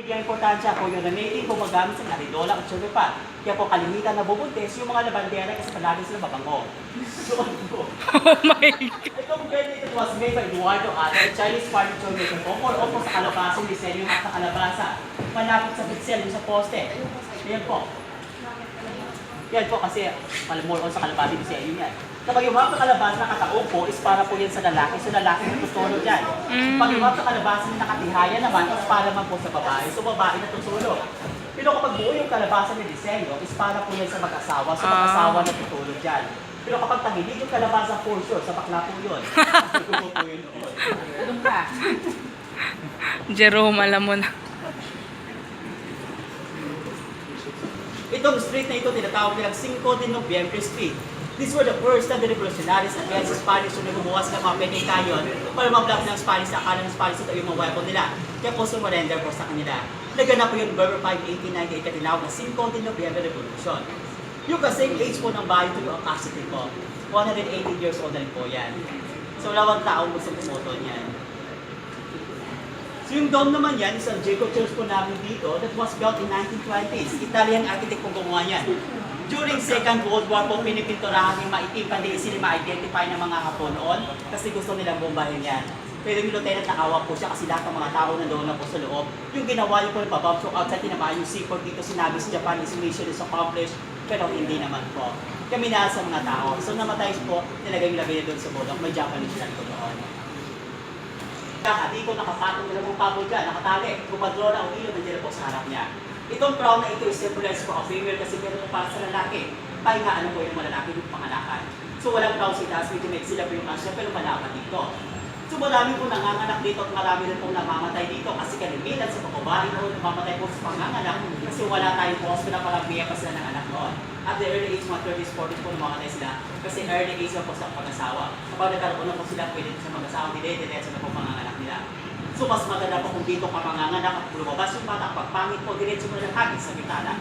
Bigyan importansya po yung remaining gumagamit sa naridola at sugar. Kaya po kalimitan na bubuntis yung mga labandera kasi palagi sila mabango. So ano po? Oh my God. Itong bed it was made by Eduardo Ata, a Chinese furniture maker po. More opo sa kalabasang disenyo at sa kalabasa. Malapit sa pixel yung sa poste. Ayan po. Yan po kasi more on sa kalabasang disenyo yan. Kapag yung mga kalabasa na nakataob po is para po yan sa lalaki. So lalaki na tutulog dyan. Pag yung mga kalabasa na nakatihaya naman is para man po sa babae. So babae na tutulog. Pero kapag buo yung kalabasa na disenyo is para po yan sa mag-asawa. So mag-asawa na tutulog dyan. Pero kapag tangilid yung kalabasa for sure, sa bakla po yun. Gusto po yun noon. Doon ka. Jerome, alam mo na. Itong street na ito tinatawag nilang 5 de Noviembre Street. These were the first na the revolutionaries against Spanish na gumawa sila mga penikayon para ma-block ng Spanish na akala ng Spanish ito yung mga weapon nila. Kaya po surrender po sa kanila. Naganap po yung November 5, 1898 na tinawag na 5 de Noviembre Revolution. Yung kasing age po ng bahay ito yung Acacity po. 180 years old na rin po yan. So wala bang taong gusto pumoto niyan. So yung dome naman yan, isang Jacob Church po namin dito that was built in 1920s. Italian architect po gumawa yan. During Second World War po, pinipinturahan yung maitim, hindi sila ma-identify ng mga Hapon noon kasi gusto nilang bombahin yan. Pero yung lieutenant nakawa po siya kasi lahat ng mga tao na doon na po sa loob. Yung ginawa niyo po yung pabab, so outside tinamaan yung seaport dito, sinabi sa Japan is mission is accomplished, pero hindi naman po. Kami na sa mga tao. So namatay po, nilagay yung labi doon sa bodok, may Japanese flag po doon. Dito nakapatong nila pong pabo dyan, nakatali. Kumadro na ang ilo, nandiyan po sa harap niya. Itong crown na ito is symbolize for a female kasi meron para sa lalaki. Pahingaan po yung mga lalaki yung panganakan. So walang crown si Das, medyo may sila po yung asya, pero malaman dito. So marami po nanganganak dito at marami rin pong namamatay dito kasi kalimitan sa pagkabahin o namamatay po sa panganganak kasi wala tayong hospital para biya pa sila ng anak noon. At the early age, mga 30s, 40s po namamatay sila kasi early age na po sa pag-asawa. Kapag nagkaroon na po sila, pwede sa mag-asawa, diretso na po panganganak nila. So mas maganda po kung dito ka manganganak at lumabas yung bata, pagpangit po, diretso mo na hagis sa bitala.